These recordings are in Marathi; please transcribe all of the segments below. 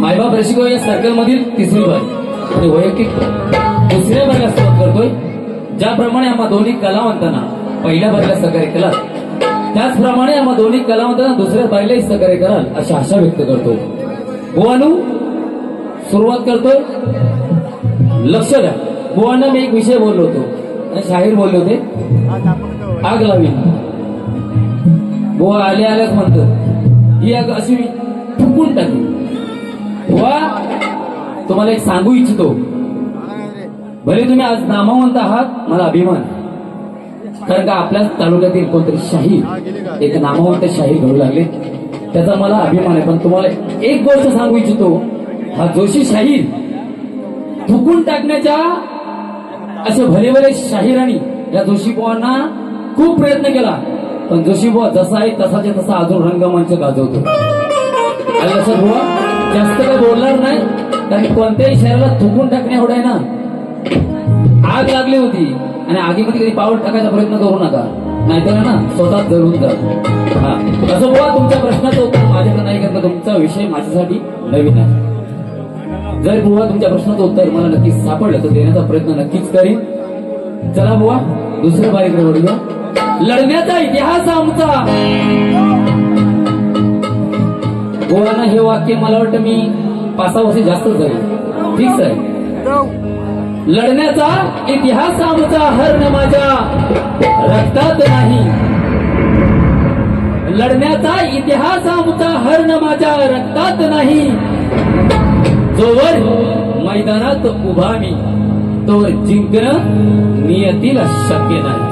मायबाप रसिको या सर्कल मधील तिसरी बारी आणि वैयक्तिक दुसऱ्या बारीला सुरुवात करतोय। ज्याप्रमाणे आम्हा दोन्ही कलावंतांना पहिल्या बारीला सहकार्य केलात, त्याचप्रमाणे आम्हा दोन्ही कलावंतांना दुसऱ्या बारीलाही सहकार्य कराल अशी आशा व्यक्त करतो। बुवानू सुरुवात करतोय, लक्ष द्या। बुवांना मी एक विषय बोललो होतो आणि शाहीर बोलले होते, आग लावी। बुवा आले आल्याच म्हणतात ही आग अशी फुकून टाकली। बुवा तुम्हाला एक सांगू इच्छितो, भले तुम्ही आज नामवंत आहात, मला अभिमान आहे। कारण का आपल्या तालुक्यातील कोणतरी शाहीर, एक नामवंत शाहीर घडू लागले, त्याचा मला अभिमान आहे। पण तुम्हाला एक गोष्ट सांगू इच्छितो, हा जोशी शाहीर फुकून टाकण्याच्या असे भले भले शाहिरांनी या जोशी बुवांना खूप प्रयत्न केला, पण जोशी बुवा जसा आहे तसाच्या तसा अजून रंगमंच गाजवतो। लक्षात बुवा जास्त काही बोलणार नाही, कारण कोणत्याही शहराला थुकून टाकण्या एवढं आहे ना। आग लागली होती आणि आगीमध्ये कधी पाऊल टाकायचा प्रयत्न करू नका, नाहीतर ना स्वतः जळून जा। हा असं बुवा तुमच्या प्रश्नाचं उत्तर माझ्याकडे नाही, कारण तुमचा विषय माझ्यासाठी नवीन आहे। जर बुवा तुमच्या प्रश्नाचं उत्तर मला नक्कीच सापडलं तर देण्याचा प्रयत्न नक्कीच करीन। चला बुवा दुसऱ्या बारीकडे वळूया। लढण्याचा इतिहास आमचा। बुवांना हे वाक्य मला वाटतं मी 5-6 वर्ष जास्त झाले, ठीक आहे। लढण्याचा इतिहास आमचा, हरण माझ्या रक्तात नाही। लढण्याचा इतिहास आमचा, हरण माझ्या रक्तात नाही। जोवर मैदानात उभा मी, तोवर जिंकणं नियतीला शक्य नाही।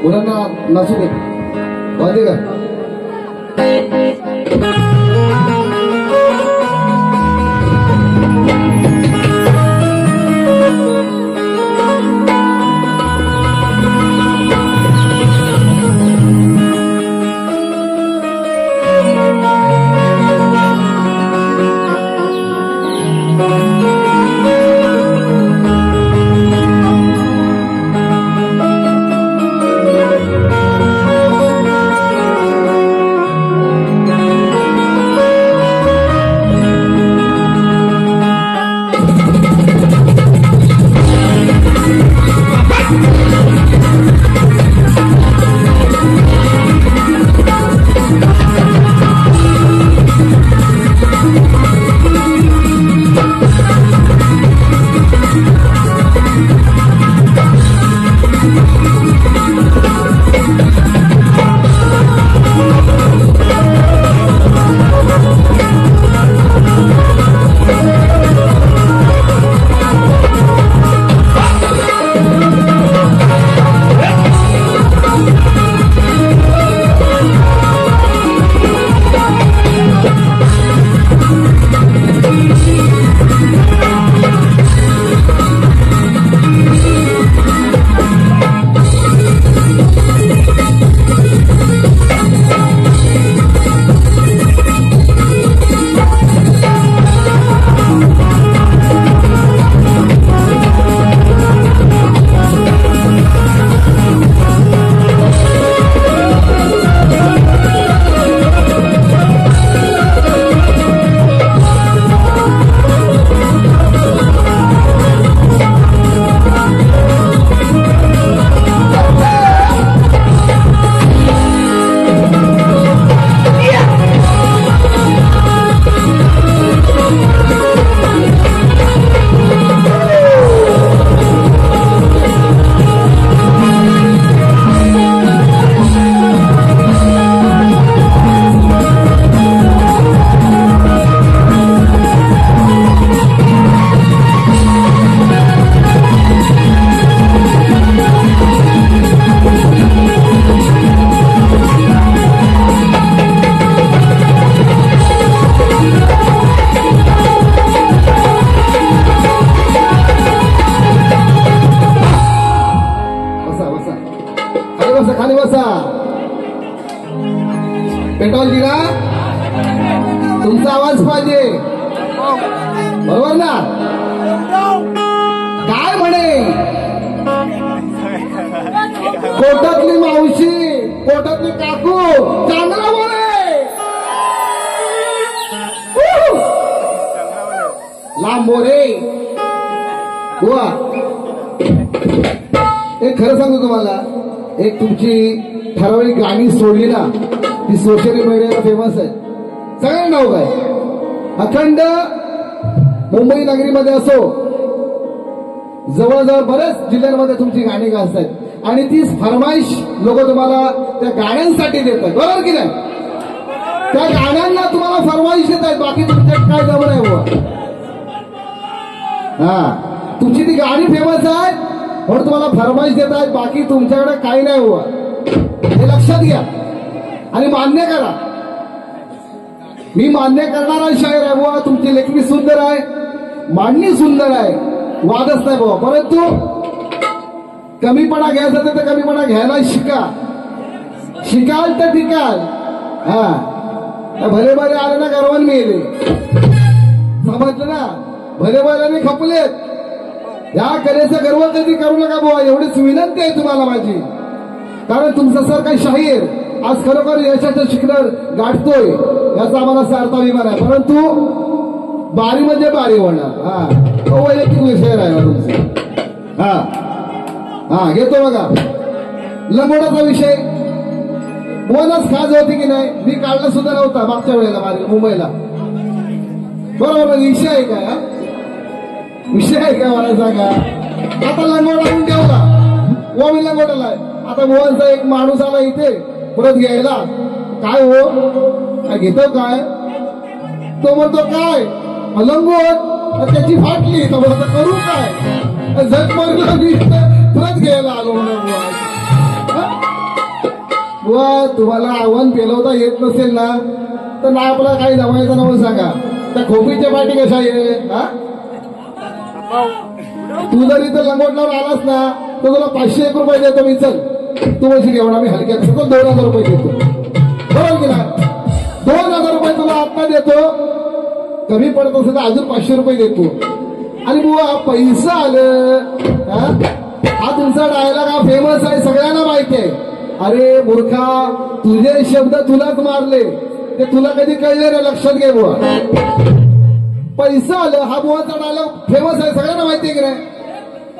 मुलांना नाचू दे, वाजले का? बसा. पेटवली ना? तुमचा आवाज पाहिजे, बरोबर ना? काय म्हणे पोटातली मावशी, पोटातली काकू चांगला म्हणे. लांब मोरे बुवा. एक खरं सांगू तुम्हाला, एक तुमची ठराविक गाणी सोडली ना, ती सोशल मीडियाला फेमस आहे, सगळ्यांना नाव काय. अखंड मुंबई नगरीमध्ये असो, जवळजवळ बऱ्याच जिल्ह्यांमध्ये तुमची गाणी गाजतात आणि तीच फरमाईश लोक तुम्हाला त्या गाण्यांसाठी देतात, बरोबर की नाही? त्या गाण्यांना तुम्हाला फरमाईश देत आहेत, बाकी तुमच्यात काय जवळ आहे बुवा. हा, तुमची ती गाणी फेमस आहे म्हणून तुम्हाला फरमाईश देत आहेत, बाकी तुमच्याकडे काही नाही हुआ. हे लक्षात घ्या आणि मान्य करा. मी मान्य करणारा शायर आहे बुवा. तुमची लेखणी सुंदर आहे, मांडणी सुंदर आहे, वादच नाही बुवा. परंतु कमीपणा घ्यायचा तर कमीपणा घ्यायला शिका. शिकाल तर टिकाल. हा, भले भले आले ना गर्वन मिळेल, समजलं ना? भले भल्याने खपलेत. या कलेचा गर्व कधी करू नका बुवा, एवढीच विनंती आहे तुम्हाला माझी. कारण तुमच्यासारखा शाहीर आज खरोखर यशाचं शिखर गाठतोय याचा आम्हाला सार्थ अभिमान आहे. परंतु बारी म्हणजे बारी होणार. हा, तो वैयक्तिक विषय आहे तुमचा. हा हा, घेतो बघा लंगोटाचा विषय. बोनस खाज होती की नाही, मी काढला सुद्धा नव्हता मागच्या वेळेला बारी मुंबईला, बरोबर. विषय आहे का? विषय आहे का मला सांगा. आता लंगोटा म्हणून ठेवला, व मी लंगोटाला आहे. आता मोहनचा एक माणूस आला इथे परत घ्यायला, काय हो काय घेतो काय? तो म्हणतो काय लंगोट, त्याची फाटली. तो म्हणतो करू काय? झट मारला मी परत घ्यायला आलो म्हणून. बुवा तुम्हाला आव्हान पेलवता येत नसेल ना तर ना आपला काही जमायचं म्हणून सांगा. त्या खोपीच्या पाठी कशा आहे? हा, तू जर इथं लंगोटल्यावर आलास ना तर तुला 501 रुपये देतो मी. चल तू पैसे घेऊन आम्ही हलक्यात 2000 रुपये देतो, बरोबर की नाही? 2000 रुपये तुला आता देतो, कमी पडत असेल तर अजून 500 रुपये देतो. आणि बुवा पैसा आलं. हा तुमचा डायलॉग हा फेमस आहे, सगळ्यांना माहिती आहे. अरे मूर्खा, तुझे शब्द तुलाच मारले, ते तुला कधी कळले रे? लक्षात घे बुवा. पैसा आलं हा बुवाचा डायलॉग फेमस आहे, सगळ्यांना माहिती आहे की नाही?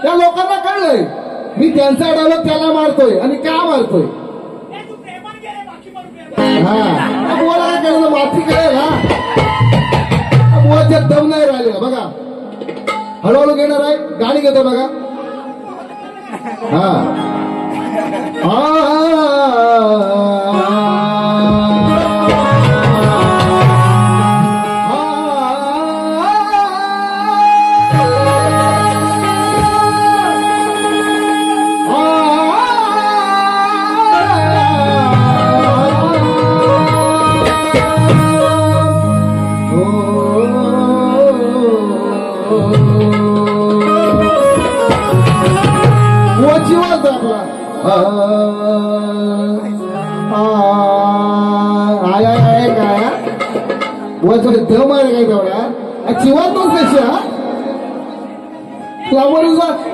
त्या लोकांना कळलंय मी त्यांचा डायलॉग त्याला मारतोय. आणि का मारतोय? हा, बुवाला काय कळलं? माफी कळेल. हा, बुवाच्या दम नाही राहिलेला बघा. हळूहळू घेणार आहे, गाणी घेतो बघा. हा दम आहे काय तेवढ्या चिवालतोच कशी? हा त्यामुळे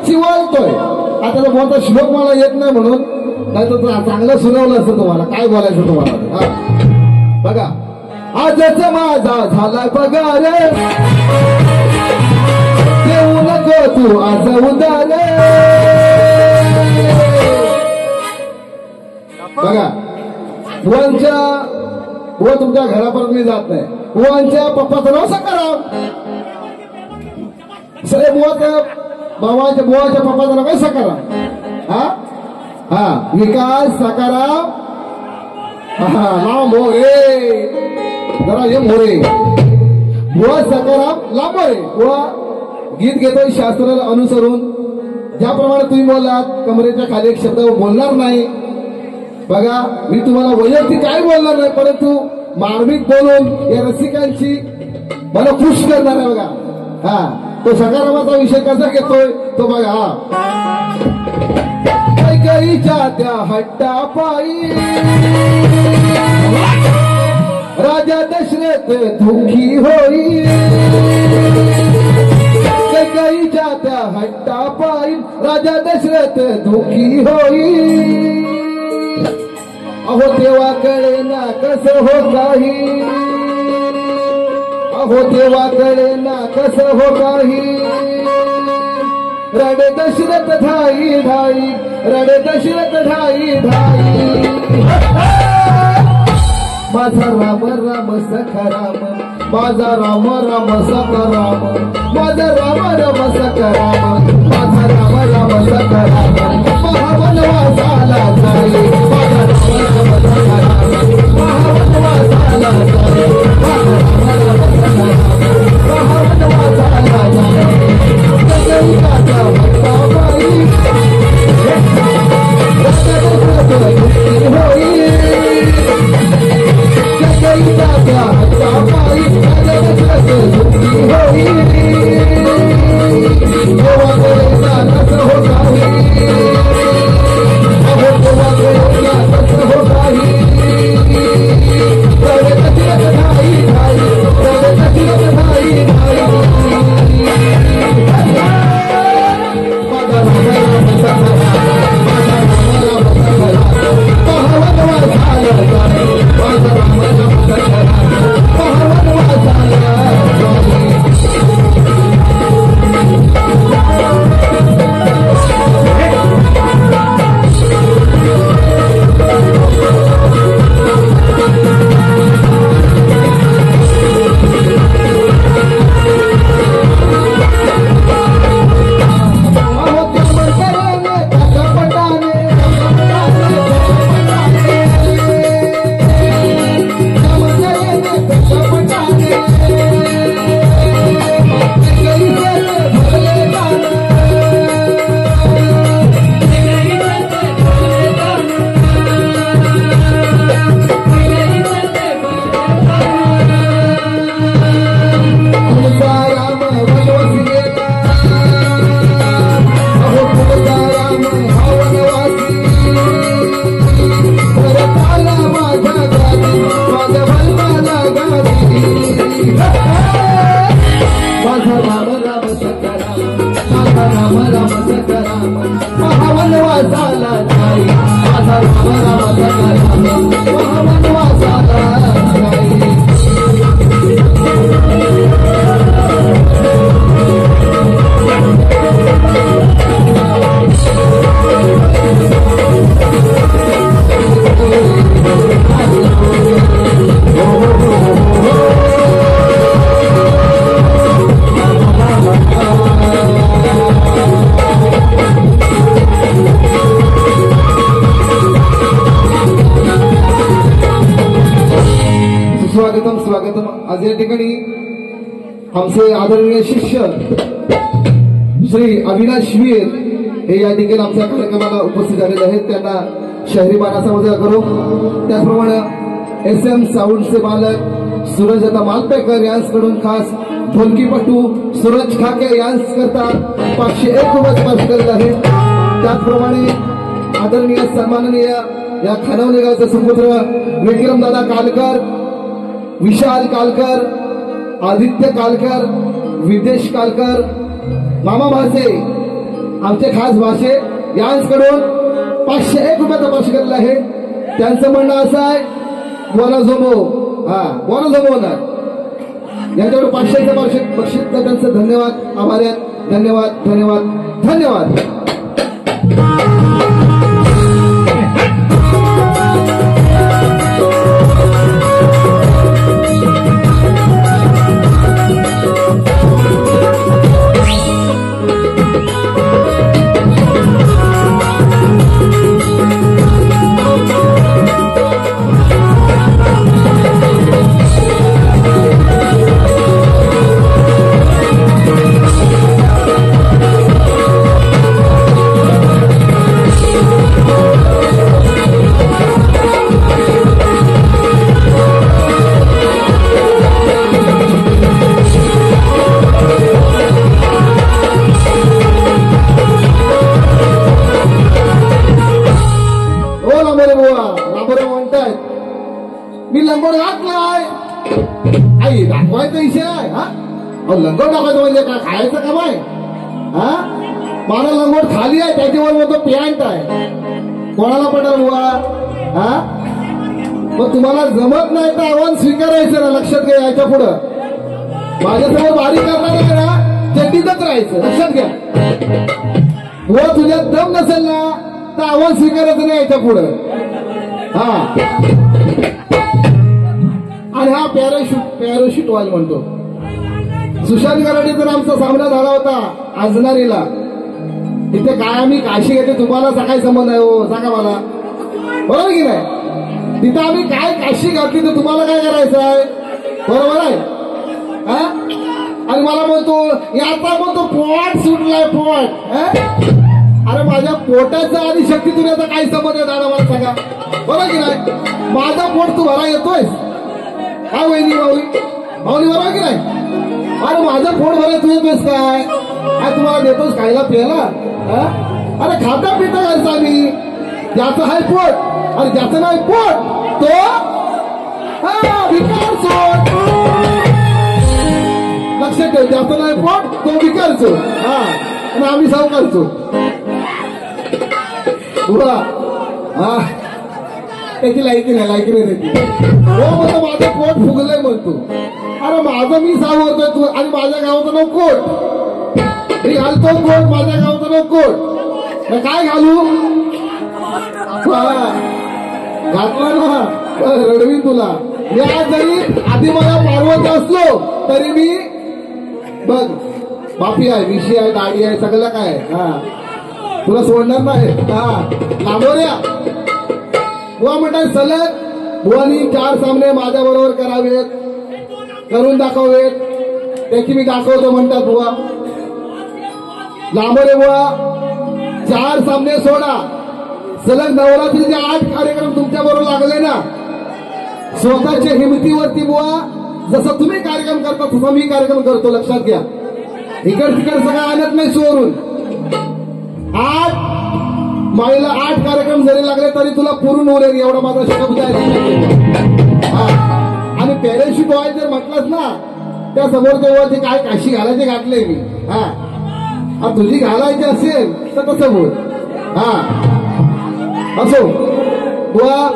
चिवालतोय. आता मोठा श्लोक मला येत नाही म्हणून, नाही तर चांगलं सुनावलं असतं तुम्हाला. काय बोलायचं तुम्हाला? हा बघा, आजच माझा झाला पगार, देऊ नको तू आज उदार. बघा बुवांच्या तुमच्या घरापर्यंत मी जात नाही. बुवांच्या पप्पाचं नाव सकाराम. सगळे बुवाच्या पप्पाचं नाव काय? सकाराम. हा हा, विकास सकाराम. हा, नाव मोरे. जरा हे मोरे. बुवा सकाराम लांब मोरे. बुवा गीत घेतोय शास्त्राला अनुसरून. ज्याप्रमाणे तुम्ही बोललात, कमरेच्या खाली एक शब्द बोलणार नाही. बघा मी तुम्हाला वैयक्तिक काय बोलणार नाही, परंतु मार्मिक बोलून या रसिकांची मला खुश करणार आहे बघा. हा, तो सकारामाचा विषय कसा घेतोय तो बघा. हा कैकईच्या त्या हट्टापायी राजा दशरथ दुःखी होई कैकईच्या त्या हट्टापायी राजा दशरथ दुःखी होई अहो देवा कळे ना कसं हो काही अहो देवा कळे ना कसं हो काही रडे दशरथ ढाई ढाई रडे दशरथ ढाई ढाई माझा राम राम सखा राम माझा राम राम सखा राम माझा राम राम सखा राम माझा राम राम सखा राम महावनवासाला जाई माझा राम राम सखा राम महावनवासाला जाई माझा राम राम सखा राम महावनवासाला जाई कैकईच्या हट्टापायी राजा दशरथ दुःखी होई कैकईच्या हट्टापायी राजा दशरथ दुःखी होई देवा कळेना कसं हो काही अहो देवा कळेना कसं हो काही रडे दशरथ ढाई ढाई रडे दशरथ ढाई ढाई माझा राम राम सखा राम माझा राम राम सखा राम महावनवासाला जाई माझा राम राम सखा राम महावनवासाला जाई स्वागतम आज या ठिकाणी आमचे आदरणीय शिष्य श्री अविनाश वीर हे या ठिकाणी आमच्या कार्यक्रमाला उपस्थित झालेले आहेत. त्यांना शहरी मानाचा वजा करू. त्याचप्रमाणे SM साऊंडचे मालक सूरज आता मालपेकर यांच्याकडून खास ढोलकीपटू सूरज खाके यांस करता 501 रुपये स्पर्श करत आहे. त्याचप्रमाणे आदरणीय सन्माननीय या खानवणे गावचे सुपुत्र विक्रमदादा कालकर, विशाल कालकर, आदित्य कालकर, विदेश कालकर, मामा भासे आमचे खास भाषे यांच्याकडून 501 रुपयाचा स्पर्श केलेला आहे. त्यांचं म्हणणं असं आहे बोला जमो बोला जमवणार यांच्याकडे 500चं बक्षीस त्यांचं धन्यवाद आभार आहेत. धन्यवाद धन्यवाद धन्यवाद. काय दाखवायचा विषय आहे हा? अहो लंगोट दाखवायचं म्हणजे काय खायचं काम आहे हा? मला लंगोट खाली आहे त्याच्यावर म्हणतो पॅन्ट आहे. कोणाला पडणार बुवा हा? मग तुम्हाला जमत नाही तर आव्हान स्वीकारायचं ना. लक्षात घ्या याच्या पुढं माझ्यासमोर बारीक करणार आहे ना चड्डीतच राहायचं. लक्षात घ्या. व तुझ्यात दम नसेल ना तर आव्हान स्वीकारायचं नाही याच्या पुढं हा. आणि हा पॅराशूट वाल म्हणतो. सुशांत कराटेचा आमचा सामना झाला होता आजनारीला. तिथे काय आम्ही काशी घेते तुम्हाला काय संबंध आहे हो सांगा मला. बरोबर की नाही. तिथं आम्ही काय काशी घातली तर तुम्हाला काय करायचं आहे. बरोबर आहे हा? आणि मला म्हणतो याचा म्हणतो पोट सुटलाय पोट. अरे माझ्या पोटाचा आणि शक्तीतून याचा काय संबंध आहे दादा मला सांगा. बरोबर की नाही. माझा पोट तू भरा येतोय काय वहिनी माऊली बरोबर की नाही. अरे माझं पोट भरायला तू येतोयस काय तुम्हाला देतोस खायला प्यायला. अरे खाता पिता घरचा मी. ज्याचं आहे पोट आणि ज्याचं नाही पोट तो विकार चोर. लक्षात ठेव. ज्याचं नाही पोट तो विकार चोर हा. आणि आम्ही सावकार चोर हा. त्याची लायकी नाही त्याची. हो म्हणतो माझं पोट फुगलंय म्हणतो. अरे माझं मी सावरतोय तू आणि माझ्या गावाचं नाव कोट. मी घालतो कोट माझ्या गावाचं नाव कोट. काय घालू घातला ना रडवीन तुला. मी आज जरी आधी मला पार्वत असलो तरी मी बघ बापी आहे विषय आहे दाढी आहे सगळं काय हा. तुला सोडणार नाही हा. लांबोऱ्या बुवा म्हणतात सलग बुवानी 4 सामने माझ्या बरोबर करावेत करून दाखवावेत. त्याची मी दाखवतो म्हणतात बुवा. लांबोरे बुवा 4 सामने सोडा सलग नवरात्रीचे 8 कार्यक्रम तुमच्या बरोबर लागले ना. स्वतःच्या हिमतीवरती बुवा जसं तुम्ही कार्यक्रम करता तसा मी कार्यक्रम करतो. लक्षात घ्या. इकड तिकड सगळं आणत नाही चोरून. 8 माईला 8 कार्यक्रम जरी लागले तरी तुला पुरून उरेल एवढा माझा शब्द आहे. आणि पॅरेशूट ऑइल जर म्हटलंस ना त्या समोर तेव्हा काय काशी घालायचे घातले मी हा. तुझी घालायची असेल तर तसं बोल हा. असो बुवा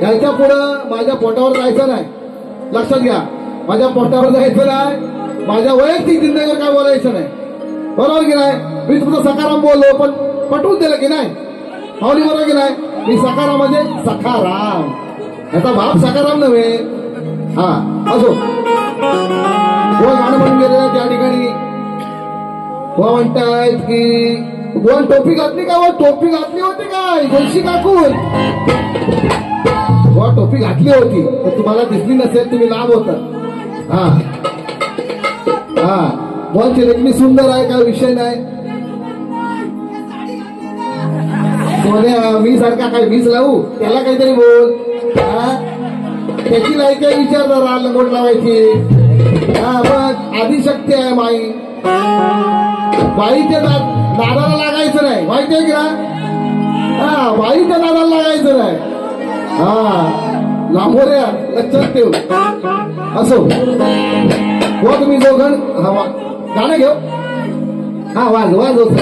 याच्या पुढं माझ्या पोटावर जायचं नाही. लक्षात घ्या. माझ्या पोटावर जायचं नाही. माझ्या वैयक्तिक जिंदगीवर काय बोलायचं नाही. बरोबर की नाही. मी तुमचं सकाराम बोललो पण पटवून दिलं की नाही माऊली बरोबर की नाही. मी सकाराम म्हणजे सखाराम. याचा बाप सकाराम नव्हे हा. असो बुवा गाणं म्हणून गेलेलं त्या ठिकाणी बुवा म्हणतायत की बुवा टोपी घातली का. टोपी घातली होती काय गोलशी काकून. बुवा टोपी घातली होती तर तुम्हाला दिसली नसेल तुम्ही लांब होता हा. हा बुवाची रेखणी सुंदर आहे काय विषय नाही. मी सारखा काय मीच लावू त्याला काहीतरी बोल हा. त्याची लायकी विचार जरा लंगोट लावायची हा. बघ आदिशक्ती आहे माई. बाईच्या नादाला लागायचं नाही माहिती आहे का हा. बाईच्या नादाला लागायचं नाही हा. लांबोऱ्या लक्षात ठेव. असो हो तुम्ही दोघं हा गाणं घेऊ हा. वाज होत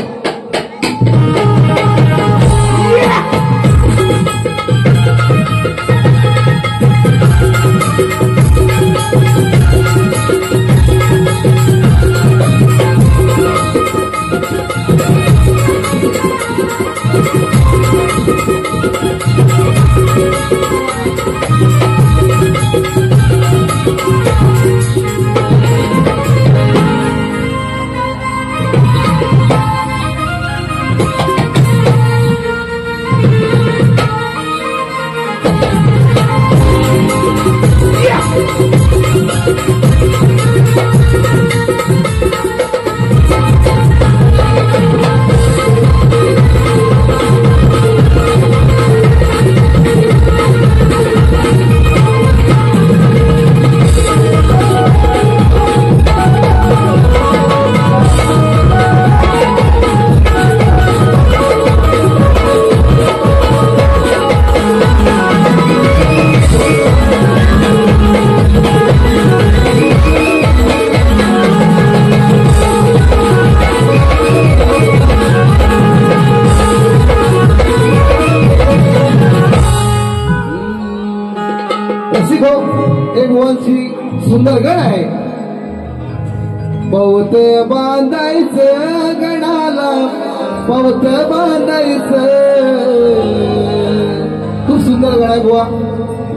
सुंदर गण आहे. पवत बांधायचं गणाला, पवत बांधायचं. खूप सुंदर गण आहे बुवा.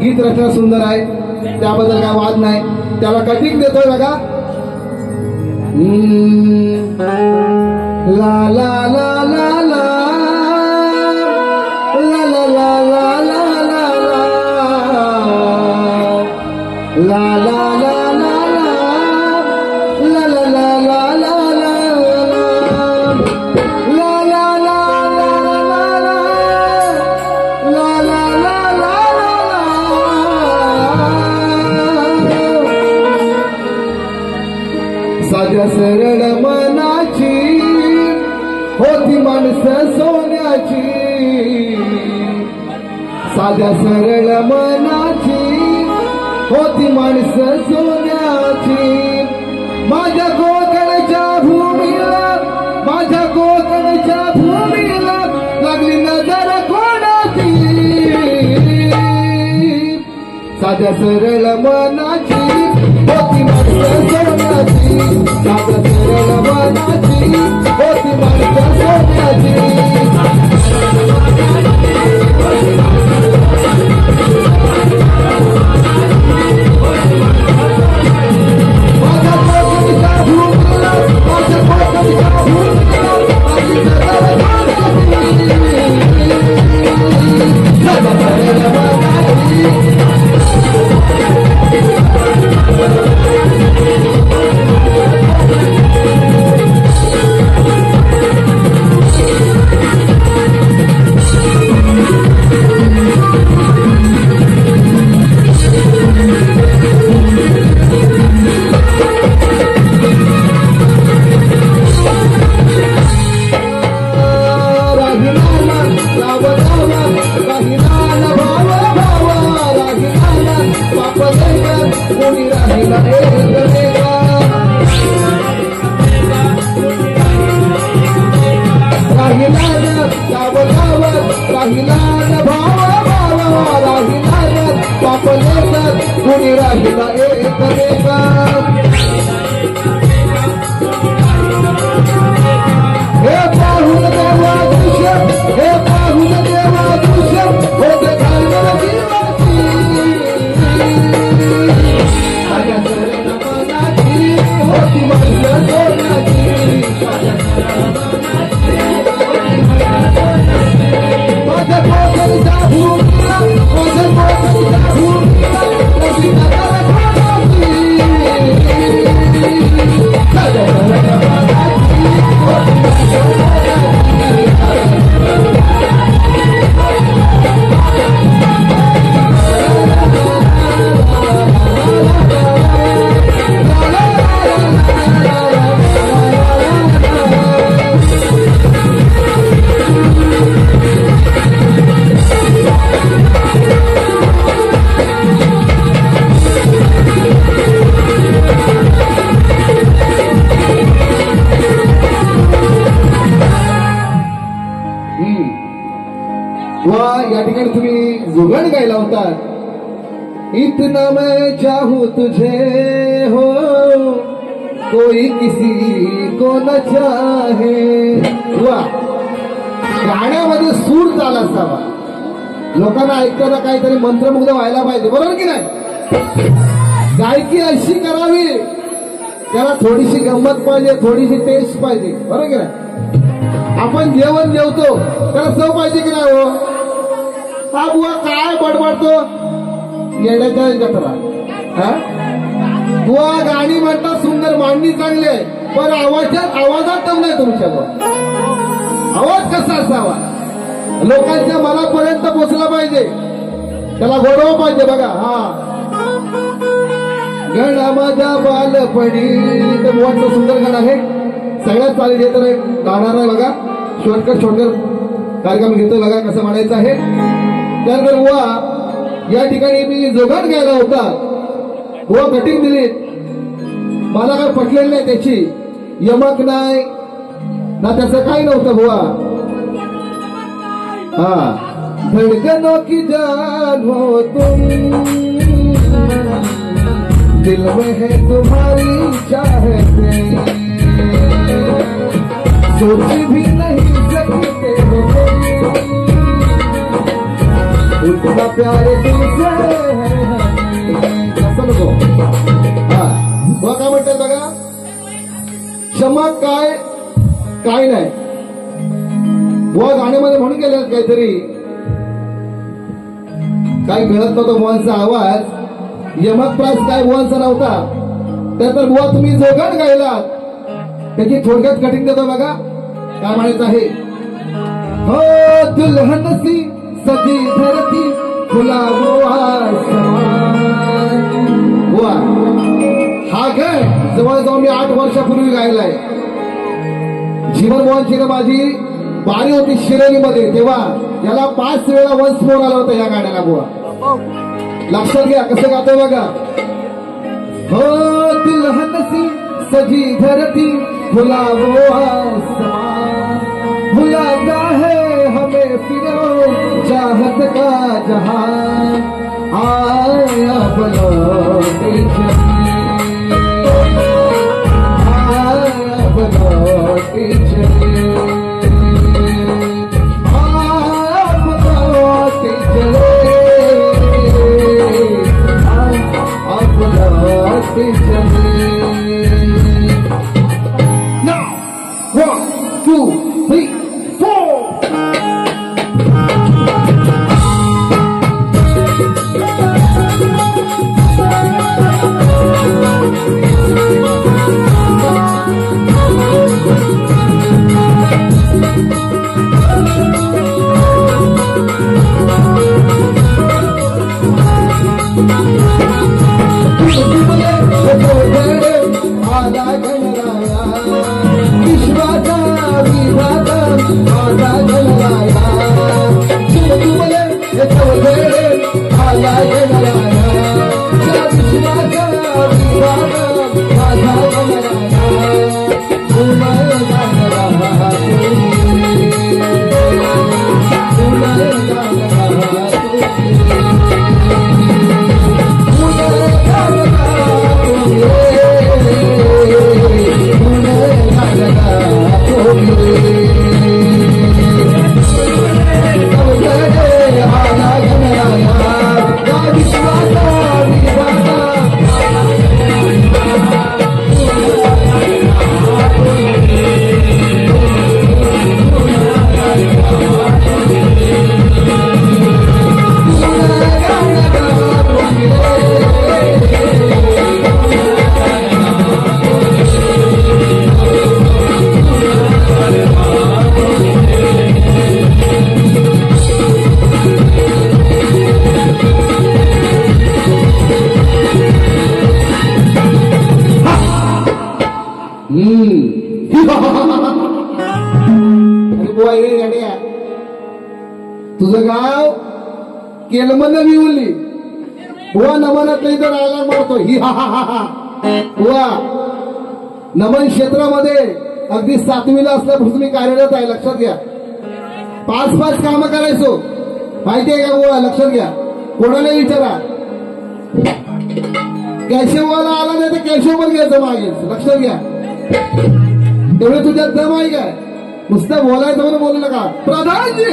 गीत रचना सुंदर आहे, त्याबद्दल काय वाद नाही. त्याला कटिंग देतोय बघा. ला ला ला ला ला ला ला ला ला ला ला ला ला साध्या सरळ मनाची होती माणसं सोन्याची. साध्या सरळ मनाची होती माणसं सोन्याची. माझ्या कोकणच्या भूमीला, माझ्या कोकणच्या भूमीला लागली नजर कोणाची. साध्या सरळ मनाची होती माणसं सोन्याची. साध्या सरळ मनाची होती माणसं सोन्याची. माझ्या कोकणच्या भूमीला, माझ्या कोकणच्या भूमीला लागली नजर कोणाची. साध्या सरळ मनाची. कोणी राहिला एक देवा. हे पाहून देवा दृश्य, हे पाहून देवा दृश्य होते घालवर जीवाची. माझ्या सरळ मनाची होती माणसं सोन्याची. माझ्या कोकणच्या भूमीला, माझ्या कोकणच्या भूमीला लागली नजर कोणाची. साध्या सरळ मनाची होती माणसं या ठिकाणी तुम्ही जुगण गायला होता. इतना मैं चाहूं तुझे हो कोई किसी को न चाहे. वा, गाण्यामध्ये सूर चाल असावा. लोकांना ऐकताना काहीतरी मंत्रमुग्ध व्हायला पाहिजे, बरोबर की नाही. गायकी अशी करावी, त्याला थोडीशी गंमत पाहिजे, थोडीशी टेस्ट पाहिजे, बरोबर की नाही. आपण जेवण जेवतो त्याला चव पाहिजे की नाही हो. हा बुवा काय बडबडतो येण्याच्या जत्रा. बुवा गाणी म्हणतात सुंदर, मांडणी चांगली आहे, पण आवाजात दम नाही तुमच्या. आवाज कसा असावा, लोकांच्या मनापर्यंत पोचला पाहिजे, त्याला गोडवा पाहिजे. बघा हा गणा माझ्या बालपणी, ते बुवांचं सुंदर गाणं आहे. सगळ्यात चालेल हे तर गाणार आहे बघा. शॉर्टकट कार्यक्रम घेतोय बघा कसं म्हणायचं आहे. त्यानंतर बुवा या ठिकाणी मी जोगान गायला होता. बुवा कटिंग दिली, मला काय पटलेलं नाही, त्याची यमक नाही ना, त्याचं काही नव्हतं बुवा. हा धडकनों की जान हो तुम, दिल में है तुम्हारी चाहते, सोच भी नहीं सकते हो उतना प्यार तुझसे है। कसं नको बघा काय म्हणतात बघा, क्षमा काय काय नाही बुवा गाण्यामध्ये म्हणून गेले काहीतरी, काही मिळत नव्हतं बुवांचा आवाज, यमकप्रास काय बुवांचा नव्हता, त्यानंतर बुवा तुम्ही जोगण गायलात, त्याची थोडक्यात कटिंग देतो बघा काय म्हणायचं आहे। हो दुल्हन सी सजी धरती फुला बुवा, हा गाय जवळजवळ मी 8 वर्षापूर्वी गायलाय। जीवन बुवांची ना माझी बारी होती शिरोलीमध्ये, तेव्हा याला 5 वेळा वन्स मोर आला होता या गाण्याला बुवा, लक्षात घ्या कसं गातो बघा। हो दुल्हन सी सजी धरती फुला भुलाता है हमें फिरो चाहत का जहां, आया बलौटे चले, आया बलौटे चले, आया बलौटे चले, आया बलौटे चले। Now 1 2 3 4 तुझं गाव केलमन विवली बुवा, नमनात नाही तर राहायला मारतो ही बुवा। नमन क्षेत्रामध्ये अगदी 7वीला असल्यापासून मी कार्यरत आहे, लक्षात घ्या। 5 कामं करायचो माहितीये का बुवा, लक्षात घ्या। कोणाला विचारा, कॅशेवाला आला नाही तर कॅशे पण घ्यायचं मागे, लक्षात घ्या। तेवढे तुझ्यात दम आहे काय, नुसतं बोलायचं म्हणून बोलू नका। प्रधानजी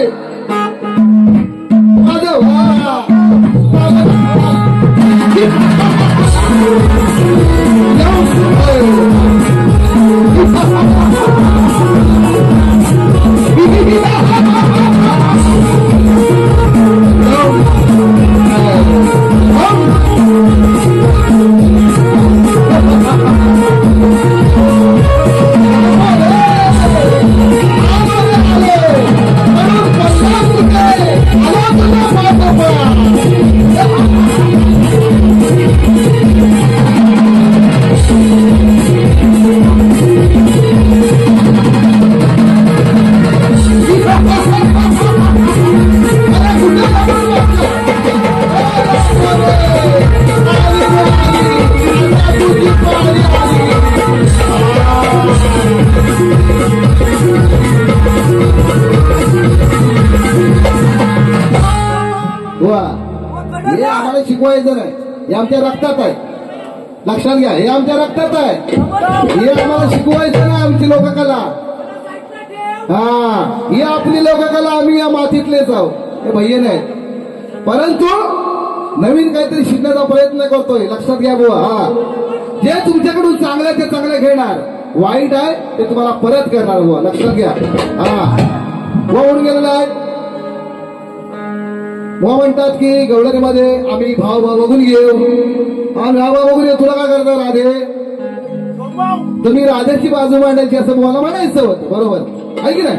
हे आम्हाला शिकवायचं नाही, हे आमच्या रक्तात आहे। लक्षात घ्या, हे आमच्या रक्तात आहे. हे आम्हाला शिकवायचं ना आमची लोककला. हा, ही आपली लोककला, आम्ही या मातीतलेच आहोत, हे भैया नाही. परंतु नवीन काहीतरी शिकण्याचा प्रयत्न करतोय. लक्षात घ्या बुवा. हा, जे तुमच्याकडून चांगलं ते चांगलं घेणार, वाईट आहे ते तुम्हाला परत करणार बुवा. लक्षात घ्या. हा, बुवा म्हणून गेलेला आहे. बुवा म्हणतात की गवळणीमध्ये आम्ही भाव बघून घेऊ. आम्ही भाव बघून येऊ. तुला काय करता राधे? तुम्ही राधेची बाजू मांडायची असं बुवाला म्हणायचं होतं. बरोबर आहे की नाही?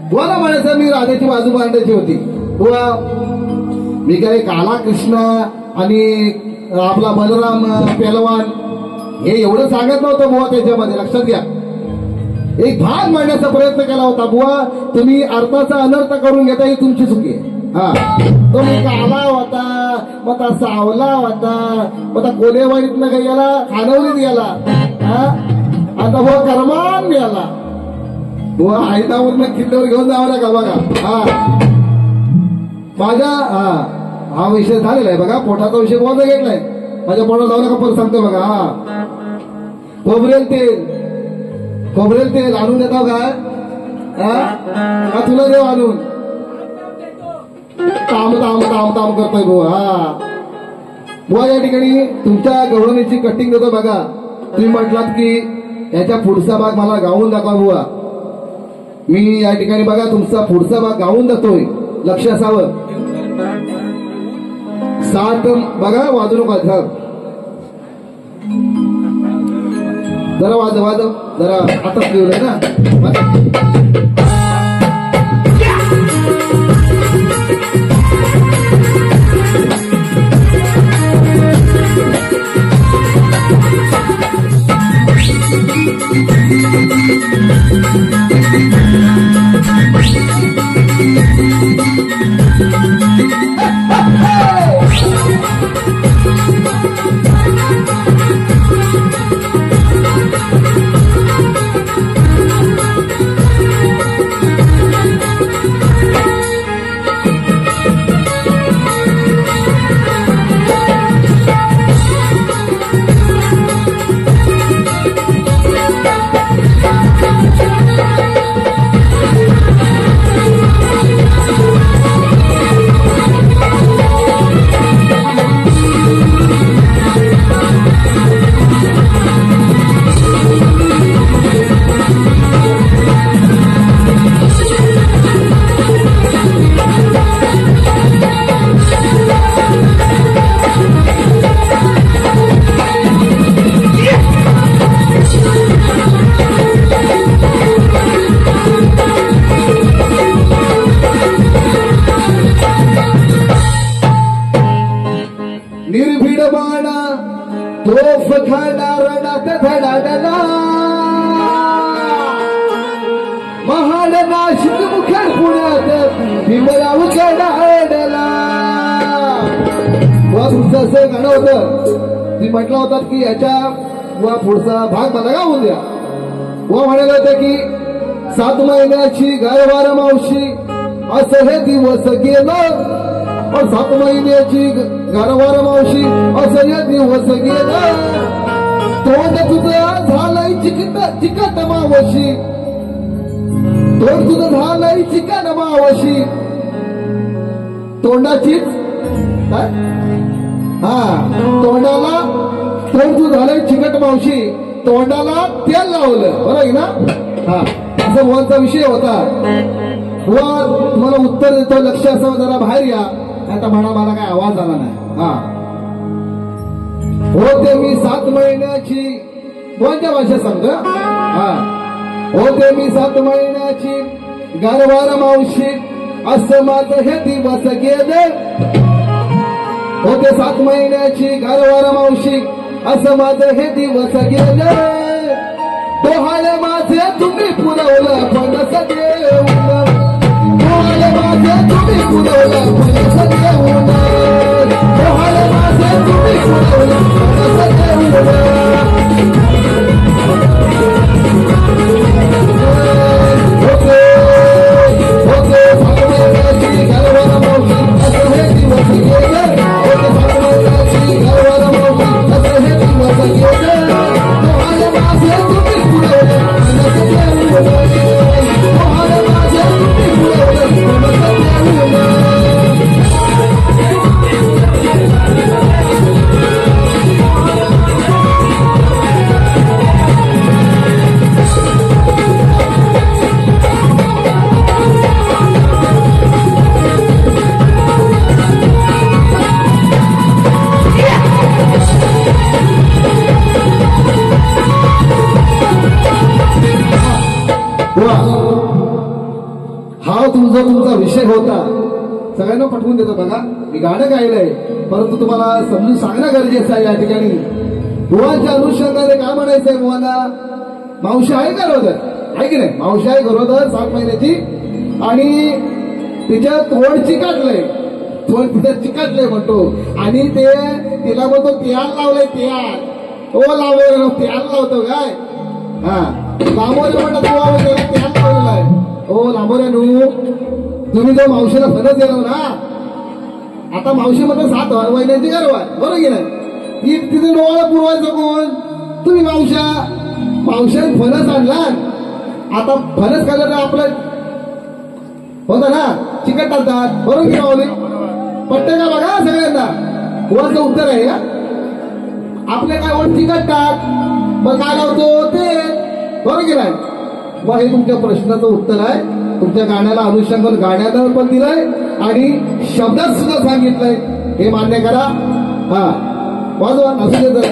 बुवाला म्हणायचं मी राधेची बाजू मांडायची होती. बुवा मी काय काला कृष्ण आणि आपला बलराम पेलवान हे एवढं सांगत नव्हतं बुवा त्याच्यामध्ये. लक्षात घ्या, एक भाग मांडण्याचा प्रयत्न केला होता. बुवा तुम्ही अर्थाचा अनर्थ करून घेता ही तुमची चुकी आहे. हा, तुम्ही काला होता, मग आता सावला होता, मग आता कोलेवाडीतनं काही गेला, खानवलीत गेला. हा, आता बुवा करमान गेला. बुवा आयतावरनं किल्ल्यावर घेऊन जावं का बघा. हा, माझ्या हा विषय झालेला आहे बघा. पोटाचा विषय बोलता घेतलाय. माझ्या पोटात जाऊ नका, परत सांगतो बघा. हा, खोबरेल तेल आणून देतो काय? का तुला देऊ आणून? ताम ताम ताम ताम करतोय बुवा. हा, बुवा या ठिकाणी तुमच्या गवळणीची कटिंग देतो बघा. तुम्ही म्हटलात की याच्या पुढचा भाग मला गाऊन दाखवा बुवा. मी या ठिकाणी बघा तुमचा पुढचा भाग गाऊन देतोय. लक्ष असावं. 7 बघा, वाजू नका. जरा वाजव जरा, आताच लिहिलंय ना. निर्भीड बाणा तोफ खाना रणात धडाडला. महाड नाशिक मुखेड पुण्यात भीमला उचडाडला. वा तुमचं असं गाणं होतं. तुम्ही म्हटलं होतात की याच्या वा पुढचा भाग मला गाऊन द्या. वा म्हणाले होते की 7 महिन्याची गायवार मावशी असं हे दिवस गेलं. 7 महिन्याची गारवार मावशी असं हे दिवस गेलं. तोंड तुझं झालंय चिकट मावशी. तोंड तुझं झालंय चिकट मावशी. तोंडाचीच काय? हा, तोंडाला तोंड तुझं झालंय चिकट मावशी, तोंडाला तेल लावलं. बरं आहे ना? हा, असा बोलचा विषय होता. वा तुम्हाला उत्तर देतो. लक्ष असावं. जरा बाहेर या. आता म्हणा मला काय आवाज आला नाही. हा, होते मी 7 महिन्याची. कोणत्या भाषा सांगतो? हा, होते मी 7 महिन्याची गारवार मावशी असं माझं हे दिवस गेले. होते 7 महिन्याची गारवार मावशी असं माझं हे दिवस गेले. डोहाळे माझे तुम्ही पुरवलं फणस देऊन. डोहाळे माझे तुम्ही पुरवलं फणस देऊन. डोहाळे माझे तुम्ही पुरवलं फणस देऊन. होते 7 महिन्याची गारवार मावशी असं हे दिवस गेले. होते 7 महिन्याची गारवार मावशी असं हे दिवस हा तुमचा विषय होता. सगळ्यांना पटवून देतो बघा. मी गाणं गायलंय, परंतु तुम्हाला समजून सांगणं गरजेचं आहे. या ठिकाणी बुवांच्या अनुषंगाने काय म्हणायचंय बुवांना? मावशी आहे का गरोदर? आहे की नाही? मावशी आहे गरोदर 7 महिन्याची, आणि तिच्या तोंड चिकाटलंय, तोंड तिचं चिकाटलंय म्हणतो, आणि ते तिला म्हणतो त्याल लावलंय, त्याल तो लावलं, त्याल लावतो काय? हा लांबोरे म्हणतात त्याला त्याल लावलेला आहे. ओ लांबोरे तुम्ही जो मावशीला फणस दिला ना, आता मावशी मध्ये 7 महिन्यांची गर्व आहे, बरोबर की नाही? तिथे डोळा पुरवायचं कोण? तुम्ही मावशाने फणस आणला. आता फणस खाल्लं तर आपलं होतं ना, चिकट टाकतात, बरोबर की मावली? पट्टे का बघा सगळ्यांना, वरचं उत्तर आहे का? आपले काय वर चिकट टाक, मग काय लावतो ते, बरोबर की नाही? मग हे तुमच्या प्रश्नाचं उत्तर आहे. तुमच्या गाण्याला अनुषंगाने गाण्याला पण दिलंय आणि शब्दात सुद्धा सांगितलंय, हे मान्य करा. हा वाजवा, असू दे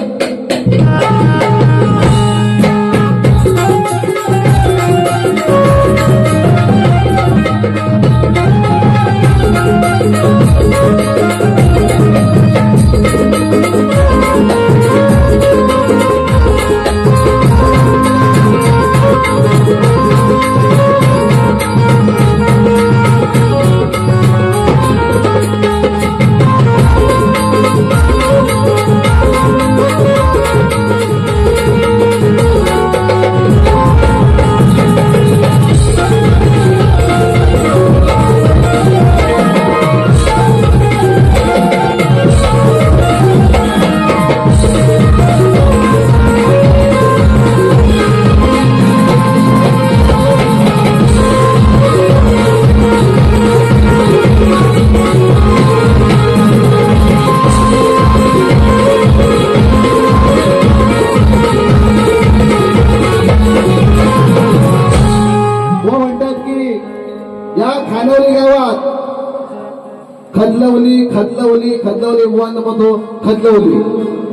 खदलवली बुवांना म्हणतो खदलवली.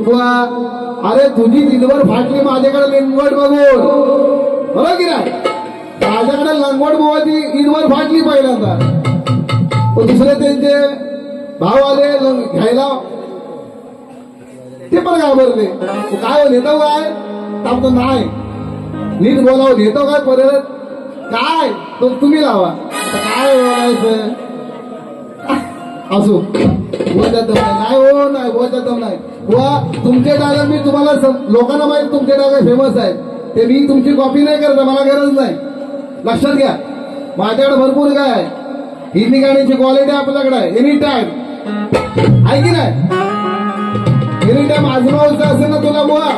बुवा अरे तुझी दिलवर फाटली माझ्याकडे लिंगवड बघून, बरोबर की नाही? माझ्याकडे लंगवड बुवाची ईदवर फाटली पहिल्यांदा. दुसरे त्यांचे भाव आले घ्यायला, ते पण घाबरले. काय नेतो काय? तर नाही नीट बोलावं, नेतो काय परत काय तो तुम्ही लावा. काय बोलायचं असो, बोलत नाही हो, नाही बोलत नाही. तुमचे डायलॉग मी तुम्हाला लोकांना माहिती, तुमचे डायलॉग फेमस आहेत, ते मी तुमची कॉपी नाही करत, मला गरज नाही. लक्षात घ्या, माझ्याकडे भरपूर काय आहे, हिंदी गाण्याची क्वालिटी आपल्याकडे आहे. एनी टाइम आहे की नाही? एनी टाइम आजमावायचं असेल ना तुला बुवा,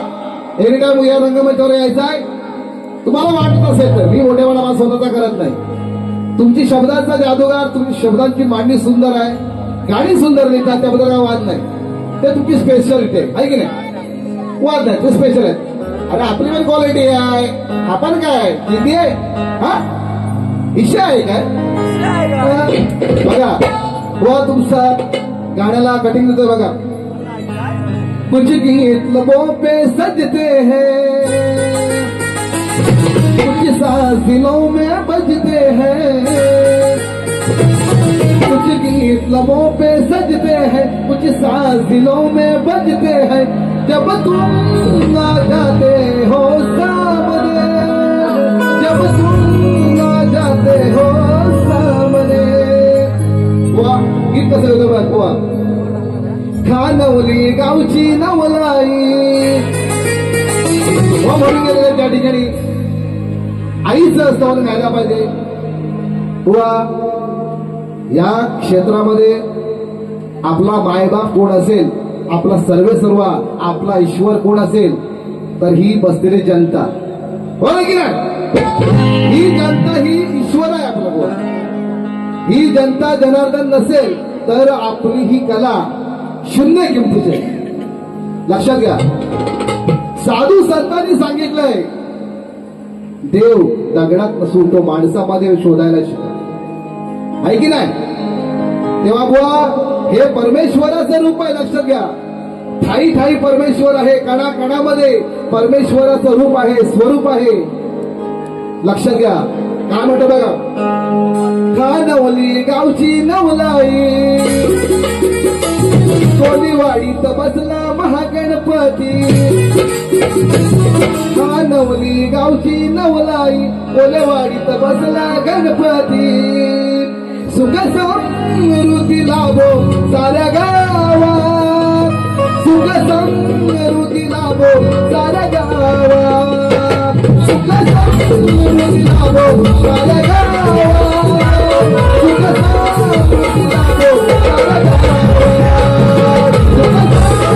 एनी टाइम या रंगमंचावर यायचं आहे. तुम्हाला वाटत असेल तर मी मोठेपणा माझा स्वतःचा करत नाही. तुमची शब्दाचा जादूगार, तुमची शब्दांची मांडणी सुंदर आहे, गाणी सुंदर लिहितात, त्याबद्दल काय वाद नाही. ते तुमची स्पेशालिटी आहे की नाही? वाद नाही, ते स्पेशल आहे. अरे आपली पण क्वालिटी आहे, आपण काय हिंदी आहे, हा इशा आहे काय? बघा बुवा तुमचा गाण्याला कटिंग देतोय बघा. कुछ गीत लबों पे सजते हैं, कुछ साज दिलों में बजते हैं, कुछ गीत लबों पे सजते हैं, कुछ साज दिलों में बजते हैं. जब तुम आ जाते हो सामने, जब तुम आ जाते हो सामने. बुवा गीत कसं होतं बघ बुवा. खानवली गावची नवलाई म्हणून गेलेलं त्या ठिकाणी आईचं स्तवन घ्यायला पाहिजे. बुवा या क्षेत्रामध्ये आपला मायबाप कोण असेल, आपला सर्व आपला ईश्वर कोण असेल, तर ही बसलेली जनता, बरोबर की नाही? ही जनता ही ईश्वर आहे आपला. बुवा ही जनता जनार्दन नसेल तर आपली ही कला शून्य किमतीचे. लक्षात घ्या, साधू संतांनी सांगितलंय देव दगडात नसून तो माणसामध्ये शोधायला शिका, आहे की नाही? तेव्हा बुवा हे परमेश्वराचं रूप आहे. लक्षात घ्या, ठाई ठाई परमेश्वर आहे, कणा कणामध्ये परमेश्वराचं रूप आहे, स्वरूप आहे. लक्षात घ्या काय म्हणतो बघा. नवली गावची नवलाई कोलीवाडीत बसला महागणपती हा नवली गावची नवलाई कोलेवाडीत बसला गणपती सुख समृद्धी लाभो साऱ्या गावात सुख समृद्धी लाभो साऱ्या गावात सुख समृद्धी लाभो साऱ्या गावात सुख समृद्धी लाभो साऱ्या गावात सुख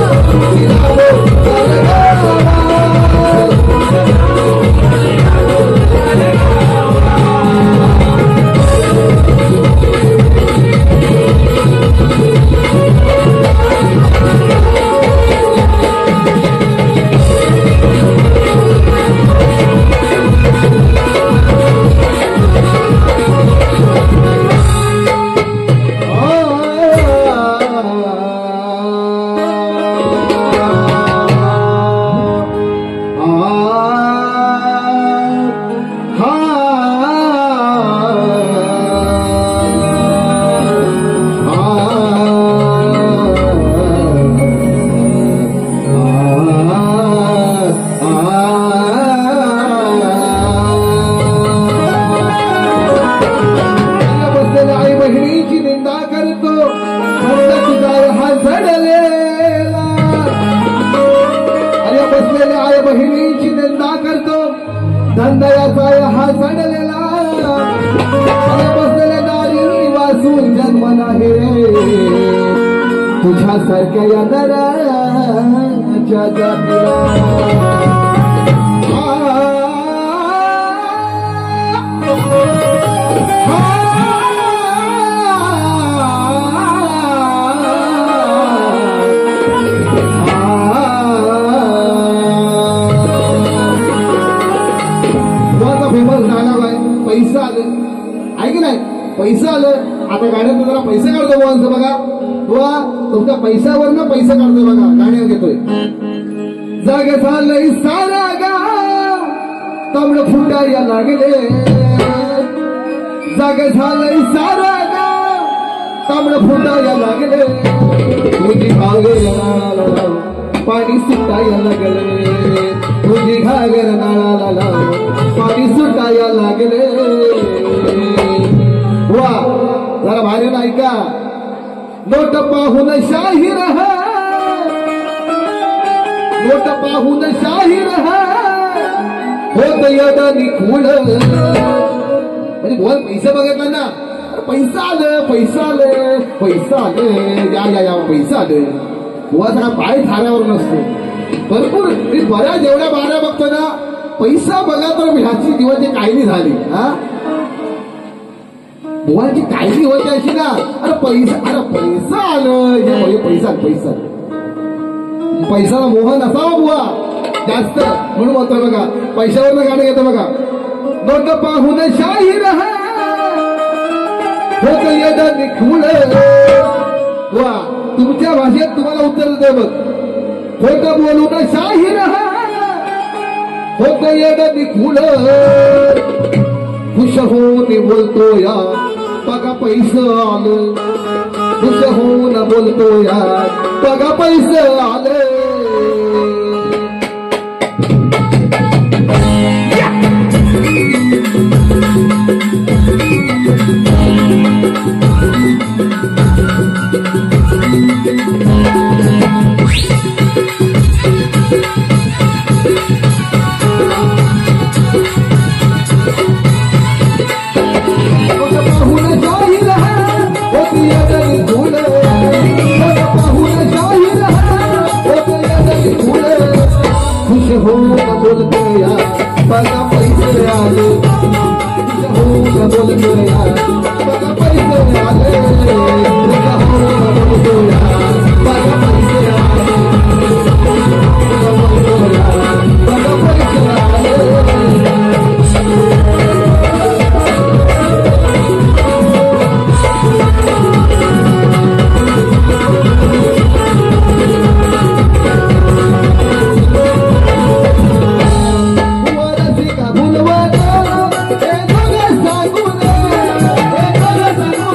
समृद्धी लाभो साऱ्या गावात धंदयाचा हा सडलेला बसलेल्या दारी वाचून जन्म नाही रे तुझ्यासारख्या या दराच्या जातीला पैसा आलं आहे की नाही पैसा आलं आता गाण्यात जरा पैसे काढतो बोलायचं बघा बुवा तुमच्या पैशावरनं पैसे काढतोय बघा गाण्यावर घेतोय जाग झालंय सारा गाव तमळ फुटायला लागले जाग झालंय सारा गाव तमळ फुटायला लागले तुझी घागर नाळाला पाणी सुटायला लागले तुझी घागर नाळाला पाणी सुटायला लागले वा जरा बाहेर ऐका नोट पाहून शाहीर नोट पाहून शाहीर होत यद निखुळ म्हणजे बोल पैसे बघितलं ना पैसा आलं पैसा आलं पैसा आलं या या पैसा आलं बुवा सगळा पाय थाऱ्यावर नसतो भरपूर मी बऱ्याच एवढ्या बाऱ्या बघतो ना पैसा बघा तर ह्याची दिवाची कायली झाली हा बुवाची कायली होती अशी ना अरे पैसा आलं हे पैसा पैसा पैशाला मोह नसावा बुवा जास्त म्हणून म्हणतोय बघा पैशावरनं गाणं घेतं बघा नोट पाहून शाहीर होत यद निखुळ बुवा तुमच्या भाषेत तुम्हाला उत्तर दे बघ खोट बोलून शाहीर होत यद निखुळ खुश होऊन बोलतो या बघा पैसे आलं खुश होऊन बोलतो या बघा पैसे आले बोलतो या बघा पैसे आले बोलतो या बघा पैसे आले बोलतो या बघा पैसे आले बोलतो या बघा पैसे आले